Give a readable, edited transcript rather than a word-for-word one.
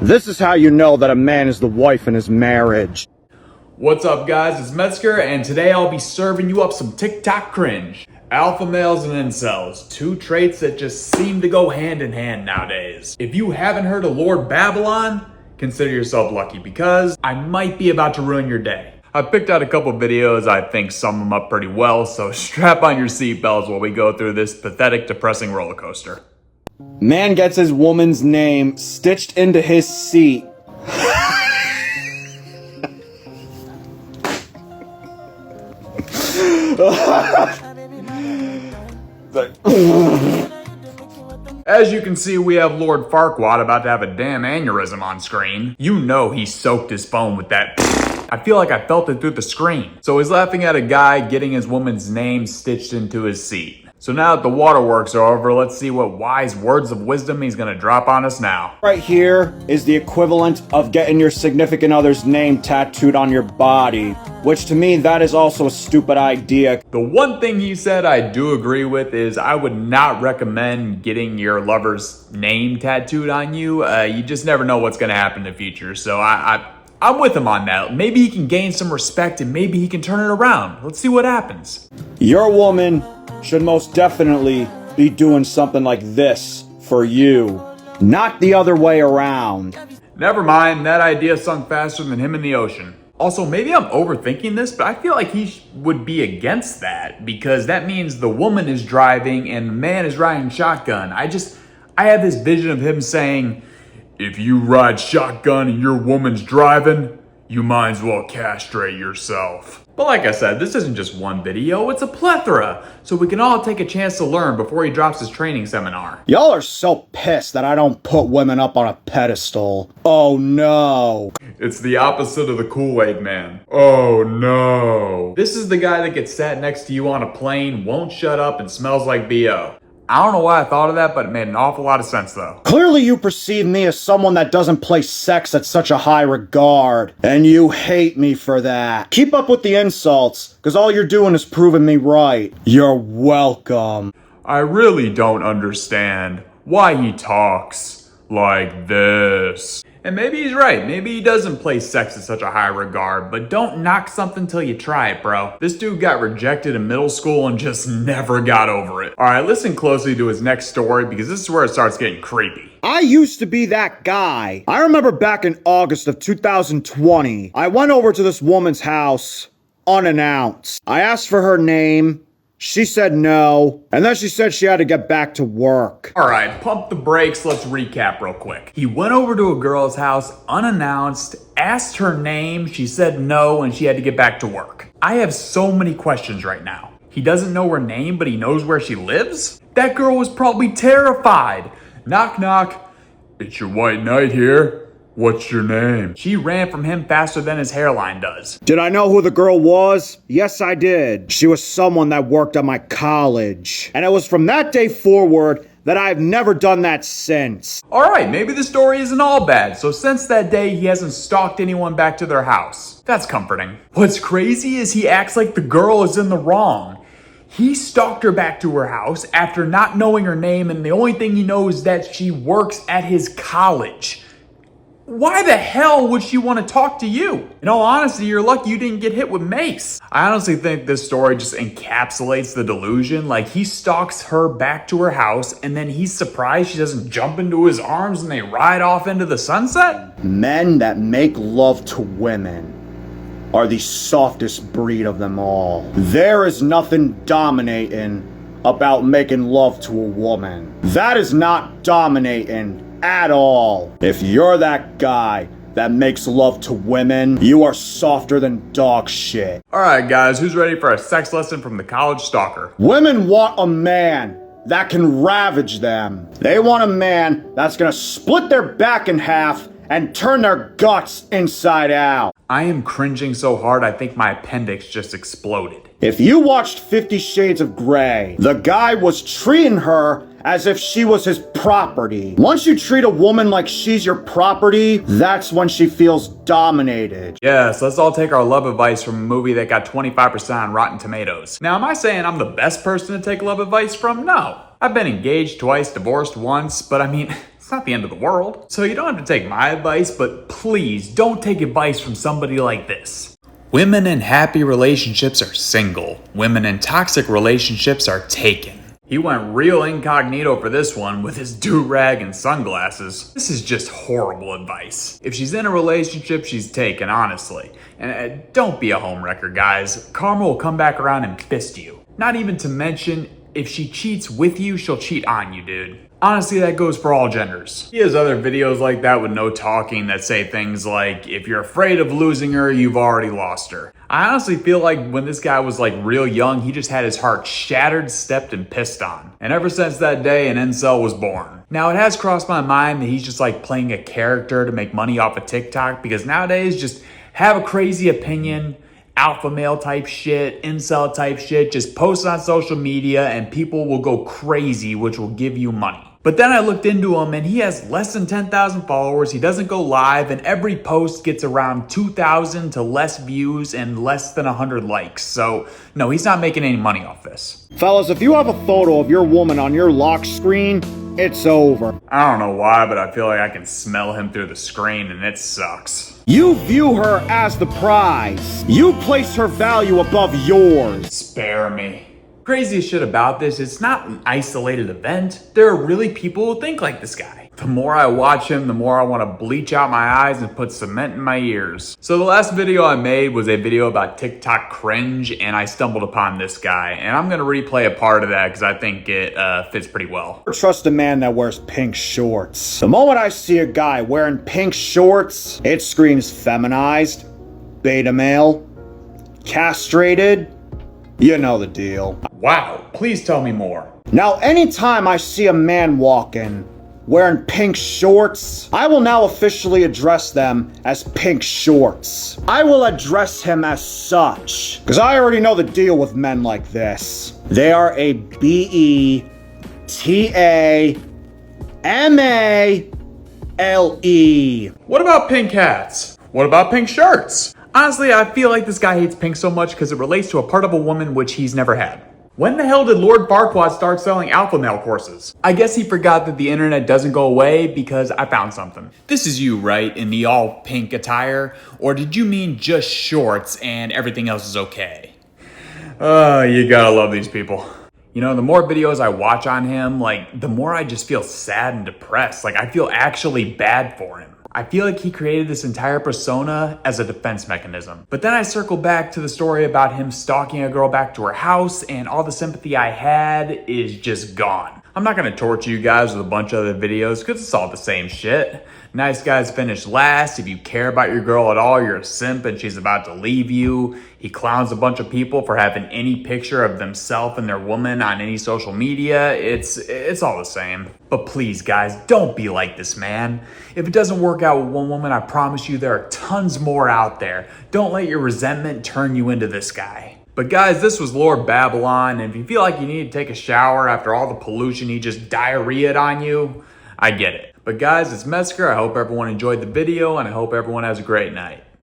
This is how you know that a man is the wife in his marriage. What's up, guys? It's Metzger, and today I'll be serving you up some TikTok cringe. Alpha males and incels, two traits that just seem to go hand in hand nowadays. If you haven't heard of Lord Babylon, consider yourself lucky because I might be about to ruin your day. I picked out a couple videos I think sum them up pretty well, so strap on your seatbelts while we go through this pathetic, depressing roller coaster. Man gets his woman's name stitched into his seat. As you can see, we have Lord Farquaad about to have a damn aneurysm on screen. You know he soaked his phone with that. I feel like I felt it through the screen. So he's laughing at a guy getting his woman's name stitched into his seat. So now that the waterworks are over, let's see what wise words of wisdom he's gonna drop on us now. Right here is the equivalent of getting your significant other's name tattooed on your body, which to me, that is also a stupid idea. The one thing he said I do agree with is I would not recommend getting your lover's name tattooed on you. You just never know what's gonna happen in the future. So I'm with him on that. Maybe he can gain some respect and maybe he can turn it around. Let's see what happens. Your woman should most definitely be doing something like this for you, not the other way around. Never mind, that idea sunk faster than him in the ocean. Also, maybe I'm overthinking this, but I feel like he would be against that because that means the woman is driving and the man is riding shotgun. I have this vision of him saying, if you ride shotgun and your woman's driving, you might as well castrate yourself. But like I said, this isn't just one video, it's a plethora. So we can all take a chance to learn before he drops his training seminar. Y'all are so pissed that I don't put women up on a pedestal. Oh no. It's the opposite of the Kool-Aid man. Oh no. This is the guy that gets sat next to you on a plane, won't shut up, and smells like BO. I don't know why I thought of that, but it made an awful lot of sense though. Clearly you perceive me as someone that doesn't place sex at such a high regard, and you hate me for that. Keep up with the insults, because all you're doing is proving me right. You're welcome. I really don't understand why he talks like this. And maybe he's right. Maybe he doesn't place sex in such a high regard, but don't knock something till you try it, bro. This dude got rejected in middle school and just never got over it. All right, listen closely to his next story because this is where it starts getting creepy. I used to be that guy. I remember back in August of 2020, I went over to this woman's house unannounced. I asked for her name. She said no, and then she said she had to get back to work. All right, pump the brakes. Let's recap real quick. He went over to a girl's house unannounced, asked her name, she said no, and she had to get back to work. I have so many questions right now. He doesn't know her name, but he knows where she lives? That girl was probably terrified. Knock, knock. It's your white knight here. What's your name? She ran from him faster than his hairline does. Did I know who the girl was? Yes, I did. She was someone that worked at my college. And it was from that day forward that I've never done that since. All right, maybe the story isn't all bad. So since that day, he hasn't stalked anyone back to their house. That's comforting. What's crazy is he acts like the girl is in the wrong. He stalked her back to her house after not knowing her name, and the only thing he knows is that she works at his college. Why the hell would she want to talk to you? In all honesty, you're lucky you didn't get hit with mace. I honestly think this story just encapsulates the delusion. Like, he stalks her back to her house and then he's surprised she doesn't jump into his arms and they ride off into the sunset? Men that make love to women are the softest breed of them all. There is nothing dominating about making love to a woman. That is not dominating at all. If you're that guy that makes love to women, you are softer than dog shit. All right, guys, who's ready for a sex lesson from the college stalker? Women want a man that can ravage them. They want a man that's gonna split their back in half and turn their guts inside out. I am cringing so hard I think my appendix just exploded. If you watched 50 Shades of Grey, the guy was treating her as if she was his property. Once you treat a woman like she's your property, that's when she feels dominated. Yes, let's all take our love advice from a movie that got 25% on Rotten Tomatoes. Now, am I saying I'm the best person to take love advice from? No. I've been engaged twice, divorced once, but I mean, it's not the end of the world. So you don't have to take my advice, but please don't take advice from somebody like this. Women in happy relationships are single. Women in toxic relationships are taken. He went real incognito for this one with his do-rag and sunglasses. This is just horrible advice. If she's in a relationship, she's taken, honestly. And don't be a homewrecker, guys. Karma will come back around and fist you. Not even to mention, if she cheats with you, she'll cheat on you, dude. Honestly, that goes for all genders. He has other videos like that with no talking that say things like, if you're afraid of losing her, you've already lost her. I honestly feel like when this guy was like real young, he just had his heart shattered, stepped, and pissed on. And ever since that day, an incel was born. Now, it has crossed my mind that he's just like playing a character to make money off of TikTok, because nowadays, just have a crazy opinion, alpha male type shit, incel type shit, just post it on social media and people will go crazy, which will give you money. But then I looked into him and he has less than 10,000 followers, he doesn't go live, and every post gets around 2,000 to less views and less than 100 likes. So no, he's not making any money off this. Fellas, if you have a photo of your woman on your lock screen, it's over. I don't know why, but I feel like I can smell him through the screen and it sucks. You view her as the prize. You place her value above yours. Spare me. Craziest shit about this, it's not an isolated event. There are really people who think like this guy. The more I watch him, the more I want to bleach out my eyes and put cement in my ears. So the last video I made was a video about TikTok cringe, and I stumbled upon this guy. And I'm going to replay a part of that because I think it fits pretty well. Trust a man that wears pink shorts. The moment I see a guy wearing pink shorts, it screams feminized, beta male, castrated. You know the deal. Wow, please tell me more. Now, anytime I see a man walking wearing pink shorts, I will now officially address them as pink shorts. I will address him as such, because I already know the deal with men like this. They are a BETAMALE. What about pink hats? What about pink shirts? Honestly, I feel like this guy hates pink so much because it relates to a part of a woman which he's never had. When the hell did Lord Farquaad start selling alpha male courses? I guess he forgot that the internet doesn't go away because I found something. This is you, right? In the all pink attire? Or did you mean just shorts and everything else is okay? You gotta love these people. You know, the more videos I watch on him, like, the more I just feel sad and depressed. Like, I feel actually bad for him. I feel like he created this entire persona as a defense mechanism. But then I circle back to the story about him stalking a girl back to her house, and all the sympathy I had is just gone. I'm not gonna torture you guys with a bunch of other videos because it's all the same shit. Nice guys finish last. If you care about your girl at all, you're a simp and she's about to leave you. He clowns a bunch of people for having any picture of themselves and their woman on any social media. It's all the same. But please, guys, don't be like this man. If it doesn't work out with one woman, I promise you there are tons more out there. Don't let your resentment turn you into this guy. But guys, this was Lord Babylon, and if you feel like you need to take a shower after all the pollution he just diarrheaed on you, I get it. But guys, it's Metzger. I hope everyone enjoyed the video, and I hope everyone has a great night.